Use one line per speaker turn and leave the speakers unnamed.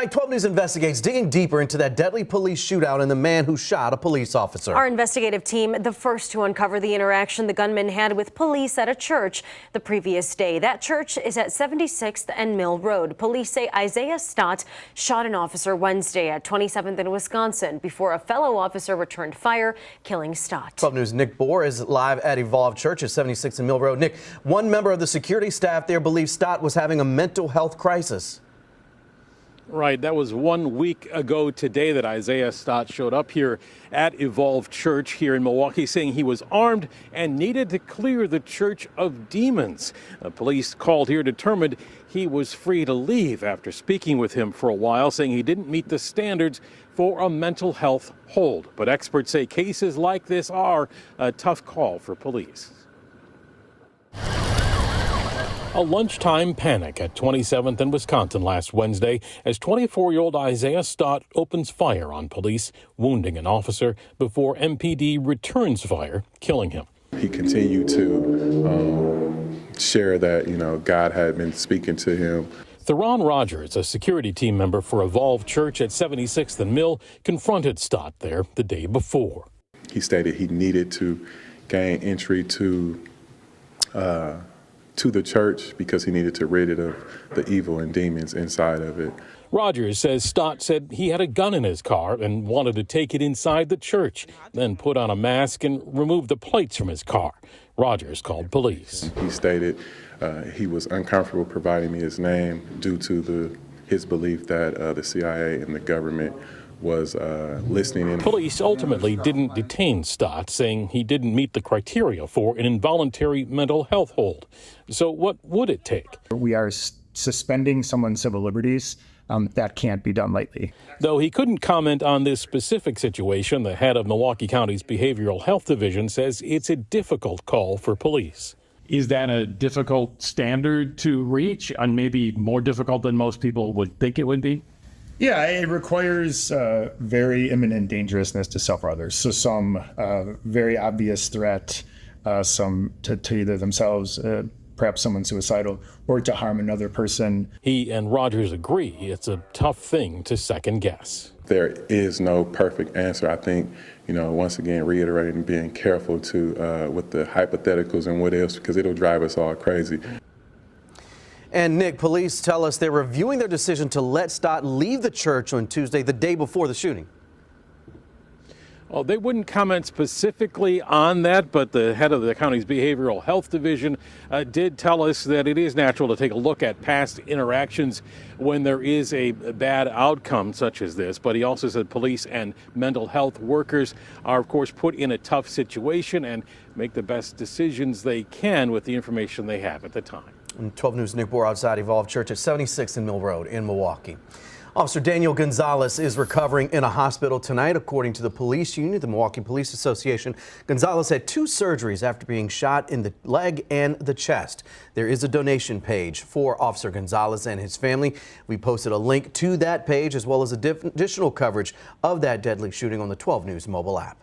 Tonight, 12 News investigates, digging deeper into that deadly police shootout and the man who shot a police officer.
Our investigative team, the first to uncover the interaction the gunman had with police at a church the previous day. That church is at 76th and Mill Road. Police say Isaiah Stott shot an officer Wednesday at 27th in Wisconsin before a fellow officer returned fire, killing Stott.
12 News' Nick Bohr is live at Evolve Church at 76th and Mill Road. Nick, one member of the security staff there believes Stott was having a mental health crisis.
Right. That was 1 week ago today that Isaiah Stott showed up here at Evolve Church here in Milwaukee, saying he was armed and needed to clear the church of demons. Police called here determined he was free to leave after speaking with him for a while, saying he didn't meet the standards for a mental health hold. But experts say cases like this are a tough call for police. A lunchtime panic at 27th and Wisconsin last Wednesday as 24-year-old Isaiah Stott opens fire on police, wounding an officer before MPD returns fire, killing him.
He continued to share that, God had been speaking to him.
Theron Rogers, a security team member for Evolve Church at 76th and Mill, confronted Stott there the day before.
He stated he needed to gain entry to the church because he needed to rid it of the evil and demons inside of it.
Rogers says Stott said he had a gun in his car and wanted to take it inside the church, then put on a mask and remove the plates from his car. Rogers called police.
He stated he was uncomfortable providing me his name due to his belief that the CIA and the government was listening in.
Police ultimately didn't detain Stott, saying he didn't meet the criteria for an involuntary mental health hold. So what would it take?
We are suspending someone's civil liberties. That can't be done lightly.
Though he couldn't comment on this specific situation, the head of Milwaukee County's Behavioral Health Division says it's a difficult call for police.
Is that a difficult standard to reach, and maybe more difficult than most people would think it would be?
Yeah, it requires very imminent dangerousness to self or others. So some very obvious threat, some to either themselves, perhaps someone suicidal, or to harm another person.
He and Rogers agree it's a tough thing to second guess.
There is no perfect answer. I think, once again, reiterating being careful with the hypotheticals and what else, because it'll drive us all crazy.
And Nick, police tell us they're reviewing their decision to let Stott leave the church on Tuesday, the day before the shooting.
Well, they wouldn't comment specifically on that, but the head of the county's Behavioral Health Division did tell us that it is natural to take a look at past interactions when there is a bad outcome such as this. But he also said police and mental health workers are, of course, put in a tough situation and make the best decisions they can with the information they have at the time.
And 12 News' Nick Bohr outside Evolve Church at 76th and Mill Road in Milwaukee. Officer Daniel Gonzalez is recovering in a hospital tonight, according to the police union, the Milwaukee Police Association. Gonzalez had 2 surgeries after being shot in the leg and the chest. There is a donation page for Officer Gonzalez and his family. We posted a link to that page as well as additional coverage of that deadly shooting on the 12 News mobile app.